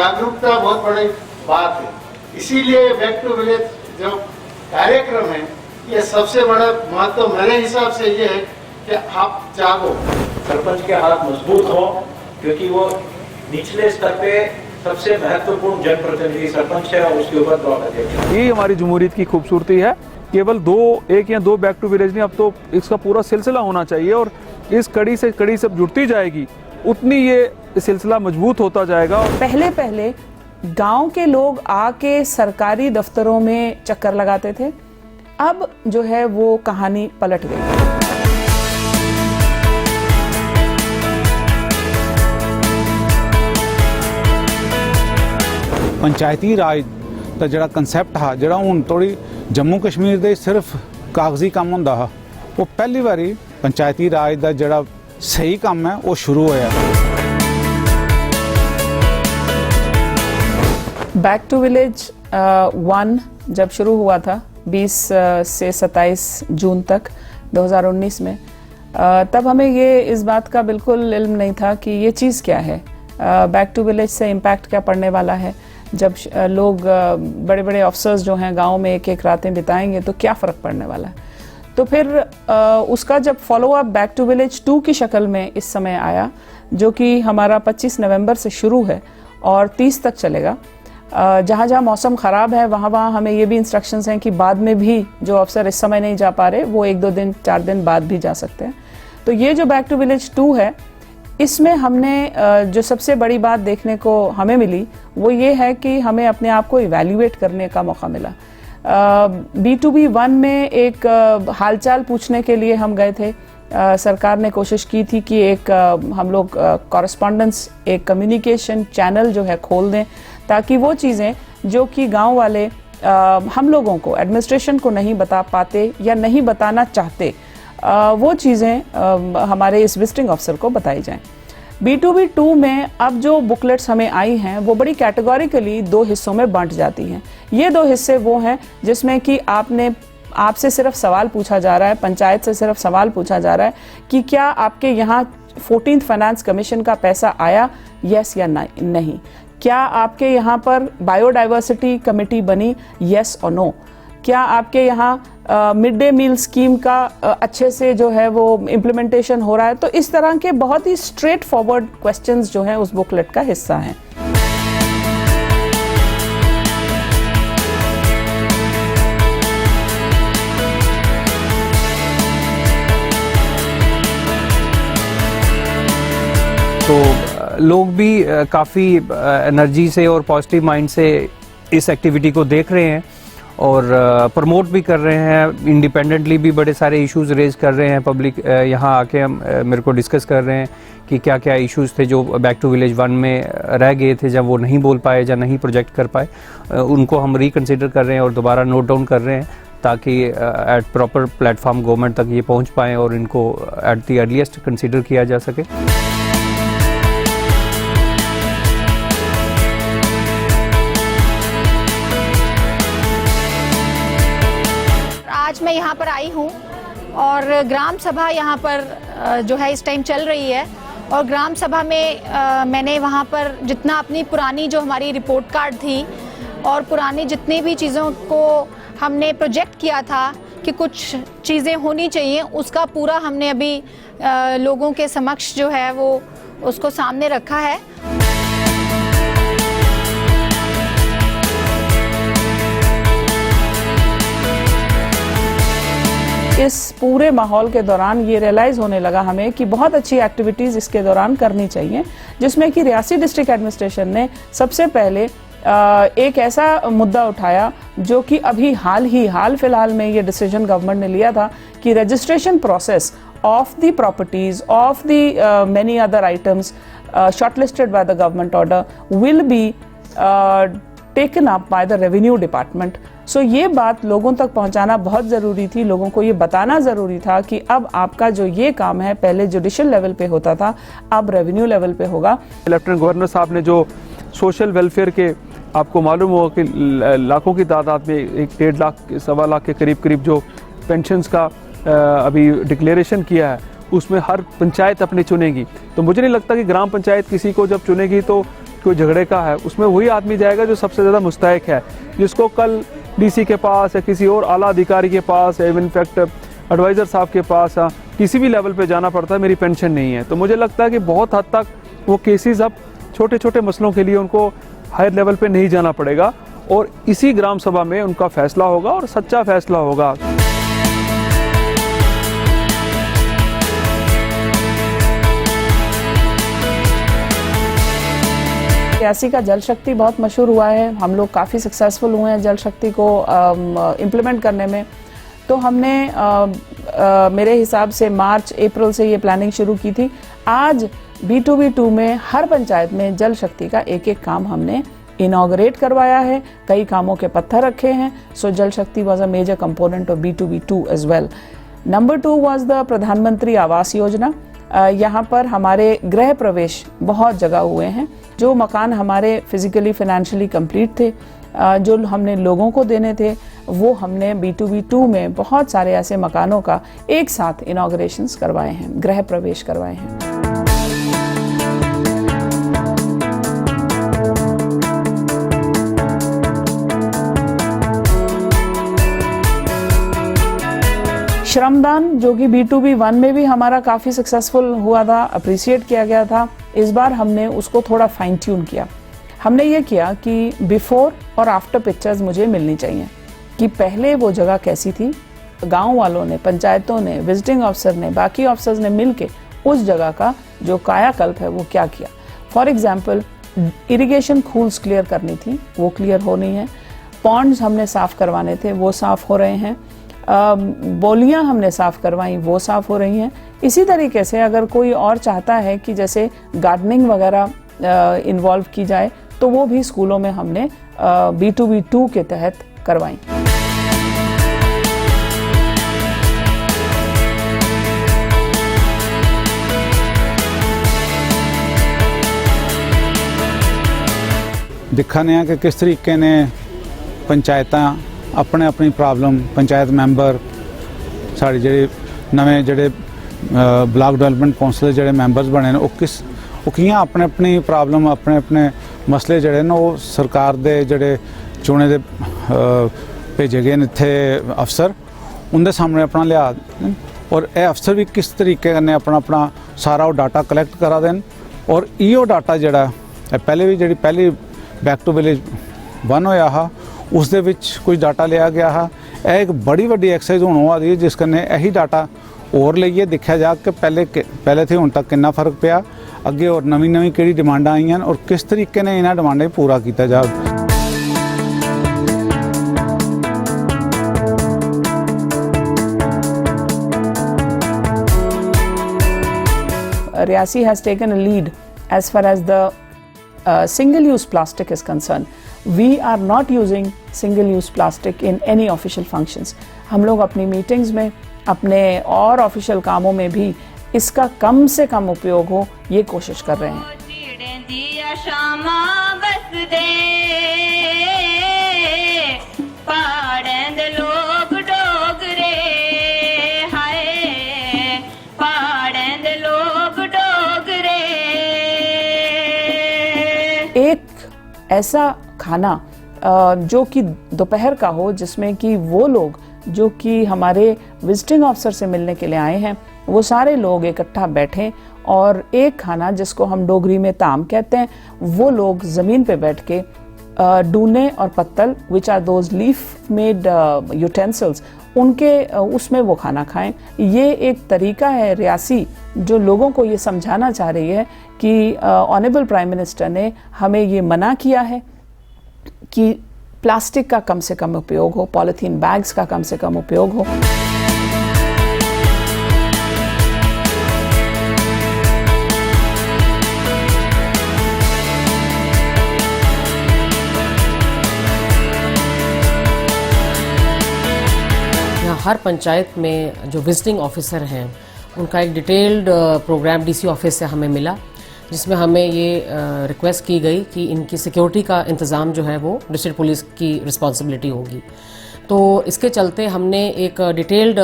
जागरूकता बहुत बड़ी बात है। इसीलिए बैक टू विलेज जो कार्यक्रम है ये सबसे बड़ा महत्व मेरे हिसाब से ये है कि आप जागो, सरपंच के हाथ मजबूत हो, क्योंकि वो निचले स्तर पे सबसे महत्वपूर्ण जनप्रतिनिधि सरपंच है और उसके ऊपर ब्लॉक अध्यक्ष। ये हमारी जमहूरियत की खूबसूरती है। केवल एक या दो बैक टू विलेज नहीं, अब तो इसका पूरा सिलसिला होना चाहिए और इस कड़ी से कड़ी सब जुड़ती जाएगी उतनी ये सिलसिला मजबूत होता जाएगा। पहले पहले गांव के लोग आके सरकारी दफ्तरों में चक्कर लगाते थे, अब जो है वो कहानी पलट गई। पंचायती राज का जिहड़ा कंसैप्ट हा, जिहड़ा हुण थोड़ी जम्मू कश्मीर दे सिर्फ कागजी काम हुंदा हा, वो पहली बारी पंचायती राज का जिहड़ा सही काम है वो शुरू होया। बैक टू विलेज 1 जब शुरू हुआ था 20 से 27 जून तक 2019 में, तब हमें ये इस बात का बिल्कुल इल्म नहीं था कि ये चीज़ क्या है, बैक टू विलेज से इम्पैक्ट क्या पड़ने वाला है। जब लोग बड़े बड़े अफसर्स जो हैं गांव में एक एक रातें बिताएंगे तो क्या फ़र्क पड़ने वाला है। तो फिर उसका जब follow up back to village 2 की शक्ल में इस समय आया, जो कि हमारा 25 नवंबर से शुरू है और 30 तक चलेगा। जहाँ जहाँ मौसम ख़राब है वहाँ वहाँ हमें ये भी इंस्ट्रक्शंस हैं कि बाद में भी जो अफसर इस समय नहीं जा पा रहे वो 1-2 दिन 4 दिन बाद भी जा सकते हैं। तो ये जो बैक टू विलेज 2 है, इसमें हमने जो सबसे बड़ी बात देखने को हमें मिली वो ये है कि हमें अपने आप को इवैल्यूएट करने का मौका मिला। B2B 1 में एक हालचाल पूछने के लिए हम गए थे। सरकार ने कोशिश की थी कि एक हम लोग कॉरेस्पॉन्डेंस, एक कम्युनिकेशन चैनल जो है खोल दें, ताकि वो चीज़ें जो कि गांव वाले हम लोगों को, एडमिनिस्ट्रेशन को नहीं बता पाते या नहीं बताना चाहते, वो चीज़ें हमारे इस विजिटिंग अफसर को बताई जाएं। B2B 2 में अब जो बुकलेट्स हमें आई हैं वो बड़ी कैटेगोरिकली 2 हिस्सों में बांट जाती हैं। ये 2 हिस्से वो हैं जिसमें कि आपसे सिर्फ सवाल पूछा जा रहा है, पंचायत से सिर्फ सवाल पूछा जा रहा है कि क्या आपके यहाँ 14th फाइनेंस कमीशन का पैसा आया, यस या नहीं। क्या आपके यहाँ पर बायोडाइवर्सिटी कमेटी बनी, यस और नो। क्या आपके यहाँ मिड डे मील स्कीम का अच्छे से जो है वो इम्प्लीमेंटेशन हो रहा है। तो इस तरह के बहुत ही स्ट्रेट फॉरवर्ड क्वेश्चंस जो हैं उस बुकलेट का हिस्सा हैं। तो लोग भी काफ़ी एनर्जी से और पॉजिटिव माइंड से इस एक्टिविटी को देख रहे हैं और प्रमोट भी कर रहे हैं। इंडिपेंडेंटली भी बड़े सारे इश्यूज रेज कर रहे हैं। पब्लिक यहाँ आके हम मेरे को डिस्कस कर रहे हैं कि क्या क्या इश्यूज थे जो बैक टू विलेज 1 में रह गए थे, जब वो नहीं बोल पाए या नहीं प्रोजेक्ट कर पाए, उनको हम रिकन्सिडर कर रहे हैं और दोबारा नोट डाउन कर रहे हैं, ताकि एट प्रॉपर प्लेटफॉर्म गवर्नमेंट तक ये पहुँच पाएँ और इनको एट द अर्लीस्ट कंसिडर किया जा सके। आज मैं यहाँ पर आई हूँ और ग्राम सभा यहाँ पर जो है इस टाइम चल रही है, और ग्राम सभा में मैंने वहाँ पर जितना अपनी पुरानी जो हमारी रिपोर्ट कार्ड थी और पुरानी जितनी भी चीज़ों को हमने प्रोजेक्ट किया था कि कुछ चीज़ें होनी चाहिए, उसका पूरा हमने अभी लोगों के समक्ष जो है वो उसको सामने रखा है। इस पूरे माहौल के दौरान ये रियलाइज़ होने लगा हमें कि बहुत अच्छी एक्टिविटीज़ इसके दौरान करनी चाहिए, जिसमें कि रियासी डिस्ट्रिक्ट एडमिनिस्ट्रेशन ने सबसे पहले एक ऐसा मुद्दा उठाया जो कि अभी हाल फिलहाल में ये डिसीजन गवर्नमेंट ने लिया था कि registration process of the properties of the many other items shortlisted by the government order will be taken up by the revenue department. So ये बात लोगों तक पहुंचाना बहुत ज़रूरी थी, लोगों को ये बताना ज़रूरी था कि अब आपका जो ये काम है पहले जुडिशियल लेवल पे होता था, अब रेवेन्यू लेवल पे होगा। लेफ्टिनेंट गवर्नर साहब ने जो सोशल वेलफेयर के, आपको मालूम होगा कि लाखों की तादाद में 1-1.5 लाख 1.25 लाख के करीब जो पेंशन्स का अभी डिक्लेरेशन किया है, उसमें हर पंचायत अपने चुनेगी। तो मुझे नहीं लगता कि ग्राम पंचायत किसी को जब चुनेगी तो कोई झगड़े का है, उसमें वही आदमी जाएगा जो सबसे ज़्यादा मुस्तहिक है, जिसको कल डीसी के पास या किसी और आला अधिकारी के पास या इनफैक्ट एडवाइज़र साहब के पास या किसी भी लेवल पे जाना पड़ता है, मेरी पेंशन नहीं है। तो मुझे लगता है कि बहुत हद तक वो केसेस अब छोटे छोटे मसलों के लिए उनको हायर लेवल पे नहीं जाना पड़ेगा और इसी ग्राम सभा में उनका फैसला होगा और सच्चा फैसला होगा। रियासी का जल शक्ति बहुत मशहूर हुआ है, हम लोग काफ़ी सक्सेसफुल हुए हैं जल शक्ति को इम्प्लीमेंट करने में। तो हमने मेरे हिसाब से मार्च अप्रैल से ये प्लानिंग शुरू की थी। आज B2B2 में हर पंचायत में जल शक्ति का एक एक काम हमने इनॉग्रेट करवाया है, कई कामों के पत्थर रखे हैं। So Jal Shakti was a major component of B2B2 as well. Number 2 was the Pradhanmantri Awas योजना। यहाँ पर हमारे गृह प्रवेश बहुत जगह हुए हैं। जो मकान हमारे फिजिकली फाइनेंशियली कंप्लीट थे, जो हमने लोगों को देने थे, वो हमने B2B2 में बहुत सारे ऐसे मकानों का एक साथ इनॉग्रेशंस करवाए हैं, गृह प्रवेश करवाए हैं। श्रमदान जो कि B2B1 में भी हमारा काफ़ी सक्सेसफुल हुआ था, अप्रिशिएट किया गया था। इस बार हमने उसको थोड़ा फाइन ट्यून किया। हमने ये किया कि बिफोर और आफ्टर पिक्चर्स मुझे मिलनी चाहिए कि पहले वो जगह कैसी थी, गांव वालों ने, पंचायतों ने, विजिटिंग ऑफिसर ने, बाकी ऑफिसर्स ने मिलके उस जगह का जो कायाकल्प है वो क्या किया। फॉर एग्जांपल इरिगेशन खूल्स क्लियर करनी थी, वो क्लियर होनी है। पॉन्ड्स हमने साफ़ करवाने थे, वो साफ़ हो रहे हैं। बोलियां हमने साफ़ करवाई, वो साफ़ हो रही हैं। इसी तरीके से अगर कोई और चाहता है कि जैसे गार्डनिंग वगैरह इन्वॉल्व की जाए, तो वो भी स्कूलों में हमने B2B2 के तहत करवाई। दिखाने कि किस तरीके ने पंचायतां अपने अपनी प्रॉब्लम, पंचायत मैंबर साढ़े जेह्ड़े नवे जेह्ड़े ब्लॉक डेवलपमेंट कौंसल जेह्ड़े मैंबर्स बने ने, वो कियां अपने अपनी प्रॉब्लम, अपने अपने मसले जेह्ड़े न वो सरकार दे जेह्ड़े चुने दे भेजे गए इत्थे अफसर उनके सामने अपना लिया, और ये अफसर भी किस तरीके कन्नै अपना अपना सारा वो डाटा कलैक्ट करा देन। और इहो डाटा जेह्ड़ा पहले भी जेह्ड़ी पहली बैक टू विलेज 1 होया हा, उस दे विच कुछ डाटा लिया गया हा। यह एक बड़ी वड्डी एक्सरसाइज हुण होआ दी है, जिस कन्नै यही डाटा और लेइए देखा जा कि पहले थे हुण तक कितना फर्क पिया, अगे और नवी नवी किहड़ी डिमांडां आईयां और किस तरीके ने इन्हां डिमांडां पूरा किया जा। Riyasi has taken a lead as far as the single-use plastic is concerned. We are not using single-use plastic in any official functions. हम लोग अपनी मीटिंग्स में, अपने और ऑफिशियल कामों में भी इसका कम से कम उपयोग हो, ये कोशिश कर रहे हैं। एक ऐसा खाना जो कि दोपहर का हो, जिसमें कि वो लोग जो कि हमारे विजिटिंग ऑफिसर से मिलने के लिए आए हैं, वो सारे लोग इकट्ठा बैठें और एक खाना जिसको हम डोगरी में ताम कहते हैं, वो लोग ज़मीन पे बैठ के डूने और पत्तल, which are those leaf made utensils, उनके उसमें वो खाना खाएं। ये एक तरीका है रियासी जो लोगों को ये समझाना चाह रही है कि ऑनरेबल प्राइम मिनिस्टर ने हमें ये मना किया है कि प्लास्टिक का कम से कम उपयोग हो, पॉलीथीन बैग्स का कम से कम उपयोग हो। हर पंचायत में जो विजिटिंग ऑफिसर हैं उनका एक डिटेल्ड प्रोग्राम डीसी ऑफिस से हमें मिला, जिसमें हमें ये रिक्वेस्ट की गई कि इनकी सिक्योरिटी का इंतज़ाम जो है वो डिस्ट्रिक्ट पुलिस की रिस्पॉन्सिबिलिटी होगी। तो इसके चलते हमने एक डिटेल्ड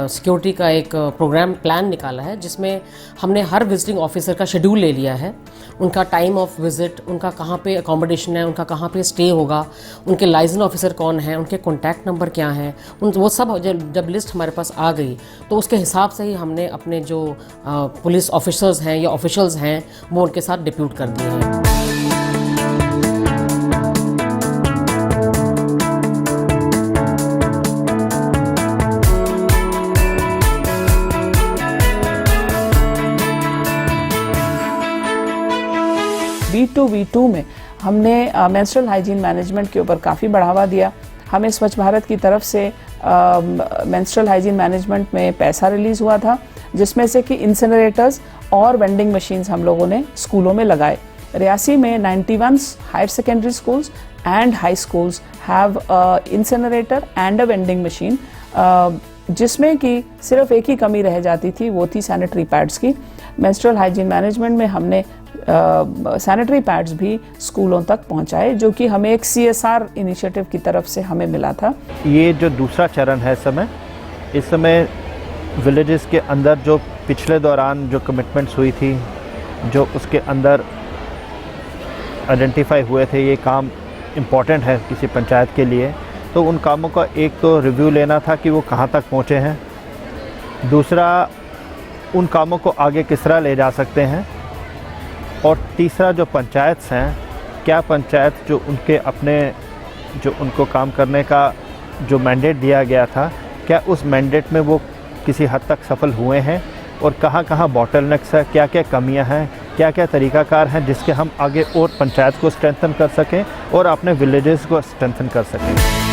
सिक्योरिटी का एक प्रोग्राम प्लान निकाला है, जिसमें हमने हर विजिटिंग ऑफिसर का शेड्यूल ले लिया है, उनका टाइम ऑफ विजिट, उनका कहाँ पे अकोमोडेशन है, उनका कहाँ पे स्टे होगा, उनके लाइसेंस ऑफिसर कौन है, उनके कॉन्टैक्ट नंबर क्या हैं, वो सब जब लिस्ट हमारे पास आ गई तो उसके हिसाब से ही हमने अपने जो पुलिस ऑफिसर्स हैं या ऑफिशियल्स हैं वो उनके साथ डिप्यूट कर दिए हैं। B2V2 में हमने मेंस्ट्रुअल हाइजीन मैनेजमेंट के ऊपर काफ़ी बढ़ावा दिया। हमें स्वच्छ भारत की तरफ से मेंस्ट्रुअल हाइजीन मैनेजमेंट में पैसा रिलीज़ हुआ था, जिसमें से कि इंसिनरेटर्स और वेंडिंग मशीन्स हम लोगों ने स्कूलों में लगाए। रियासी में 91 higher secondary schools and high schools have incinerator and a vending machine, जिसमें कि सिर्फ एक ही कमी रह जाती थी, वो थी सैनिटरी पैड्स की। मेंस्ट्रुअल हाइजीन मैनेजमेंट में हमने सैनिटरी पैड्स भी स्कूलों तक पहुंचाए, जो कि हमें एक CSR इनिशिएटिव की तरफ से हमें मिला था। ये जो दूसरा चरण है इस समय विलेजेस के अंदर जो पिछले दौरान जो कमिटमेंट्स हुई थी, जो उसके अंदर आइडेंटिफाई हुए थे, ये काम इम्पॉर्टेंट है किसी पंचायत के लिए, तो उन कामों का एक तो रिव्यू लेना था कि वो कहाँ तक पहुँचे हैं, दूसरा उन कामों को आगे किस तरह ले जा सकते हैं, और तीसरा जो पंचायत हैं, क्या पंचायत जो उनके अपने जो उनको काम करने का जो मैंडेट दिया गया था, क्या उस मैंडेट में वो किसी हद तक सफल हुए हैं, और कहाँ कहाँ बॉटलनेक्स है, क्या क्या कमियां हैं, क्या क्या तरीक़ाकार हैं जिसके हम आगे और पंचायत को स्ट्रेंथन कर सकें और अपने विलेजेस को स्ट्रेंथन कर सकें।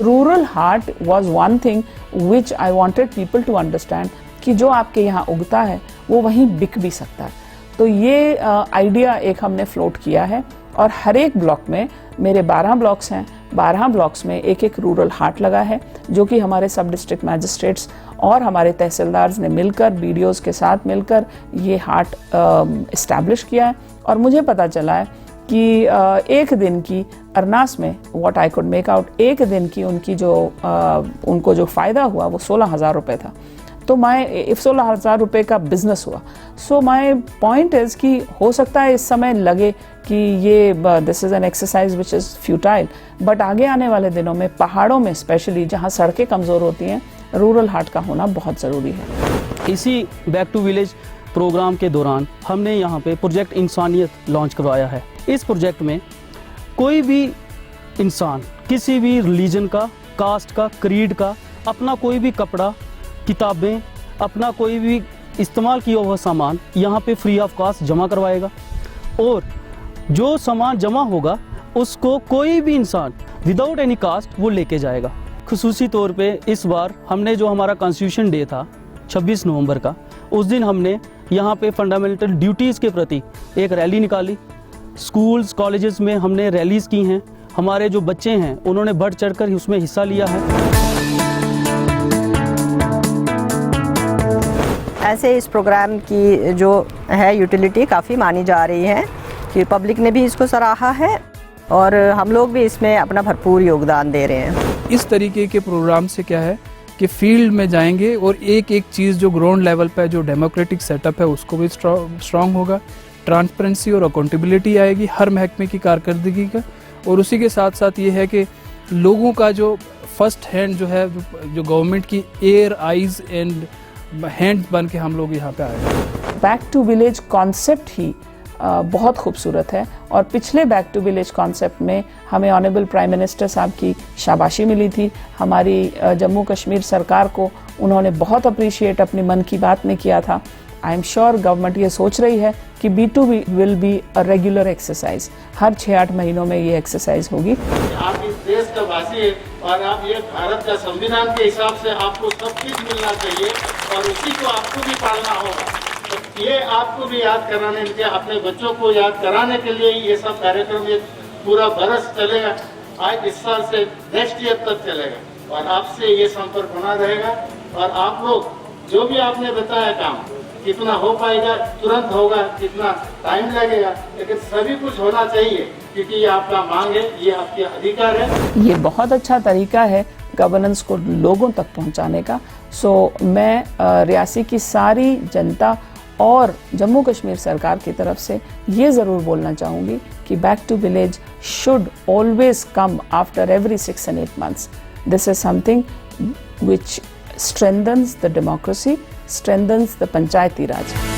Rural heart was one thing which I wanted people to understand कि जो आपके यहाँ उगता है वो वहीं बिक भी सकता है। तो ये आइडिया एक हमने फ्लोट किया है, और हर एक ब्लॉक में, मेरे 12 ब्लॉक्स हैं, 12 ब्लॉक्स में एक एक रूरल हार्ट लगा है, जो कि हमारे सब डिस्ट्रिक्ट मैजिस्ट्रेट्स और हमारे तहसीलदार ने मिलकर, BDOs के साथ मिलकर ये हार्ट इस्टेब्लिश किया है। और मुझे पता चला है कि एक दिन की अरनास में what I could make out, एक दिन की उनकी जो उनको जो फ़ायदा हुआ वो 16,000 रुपये था। तो मैं 16,000 रुपये का बिजनेस हुआ। सो माई पॉइंट इज़ कि हो सकता है इस समय लगे कि ये this is an exercise which is futile, but आगे आने वाले दिनों में पहाड़ों में स्पेशली जहाँ सड़कें कमज़ोर होती हैं, रूरल हार्ट का होना बहुत ज़रूरी है। इसी बैक टू विलेज प्रोग्राम के दौरान हमने यहाँ पे प्रोजेक्ट इंसानियत लॉन्च करवाया है। इस प्रोजेक्ट में कोई भी इंसान किसी भी रिलीजन का, कास्ट का, क्रीड का अपना कोई भी कपड़ा, किताबें, अपना कोई भी इस्तेमाल किया हुआ सामान यहाँ पे फ्री ऑफ कॉस्ट जमा करवाएगा, और जो सामान जमा होगा उसको कोई भी इंसान विदाउट एनी कास्ट वो लेके जाएगा। खुसूसी तौर पे इस बार हमने जो हमारा कॉन्स्टिट्यूशन डे था 26 नवंबर का, उस दिन हमने यहाँ पे फंडामेंटल ड्यूटीज़ के प्रति एक रैली निकाली। स्कूल्स, कॉलेजेस में हमने रैलीज़ की हैं। हमारे जो बच्चे हैं उन्होंने बढ़ चढ़कर उसमें हिस्सा लिया है। ऐसे इस प्रोग्राम की जो है यूटिलिटी काफ़ी मानी जा रही है कि पब्लिक ने भी इसको सराहा है, और हम लोग भी इसमें अपना भरपूर योगदान दे रहे हैं। इस तरीके के प्रोग्राम से क्या है कि फील्ड में जाएंगे और एक एक चीज़ जो ग्राउंड लेवल पर जो डेमोक्रेटिक सेटअप है उसको भी स्ट्रॉन्ग होगा, ट्रांसपेरेंसी और अकाउंटेबिलिटी आएगी हर महकमे की कारकर्दगी का, और उसी के साथ साथ ये है कि लोगों का जो फर्स्ट हैंड जो है, जो गवर्नमेंट की एयर, आइज़ एंड हैंड बन के हम लोग यहाँ पे आए। बैक टू विलेज कॉन्सेप्ट ही बहुत खूबसूरत है, और पिछले बैक टू विलेज कॉन्सेप्ट में हमें ऑनरेबल प्राइम मिनिस्टर साहब की शाबाशी मिली थी। हमारी जम्मू कश्मीर सरकार को उन्होंने बहुत अप्रिशिएट अपनी मन की बात में किया था। आई एम श्योर गवर्नमेंट ये सोच रही है कि B2B will be a regular exercise, हर 6-8 महीनों में ये एक्सरसाइज होगी। आप इस देश का वासी है और आप ये भारत का संविधान के हिसाब से आपको सब चीज मिलना चाहिए, और उसी को आपको भी पालना होगा। तो ये आपको भी याद कराने के लिए, अपने बच्चों को याद कराने के लिए ये सब कार्यक्रम ये पूरा बरस चलेगा। आज इस साल से नेक्स्ट ईयर तक चलेगा। और आपसे ये संपर्क बना रहेगा। और आप लोग जो भी आपने बताया काम कितना हो पाएगा, तुरंत होगा, कितना टाइम लगेगा, लेकिन सभी कुछ होना चाहिए क्योंकि ये आपका मांग है, ये आपके अधिकार है। ये बहुत अच्छा तरीका है गवर्नेंस को लोगों तक पहुंचाने का। सो मैं रियासी की सारी जनता और जम्मू कश्मीर सरकार की तरफ से ये ज़रूर बोलना चाहूँगी कि back to village should always come after every 6 and 8 months. This is something which strengthens the democracy, strengthens the Panchayati Raj.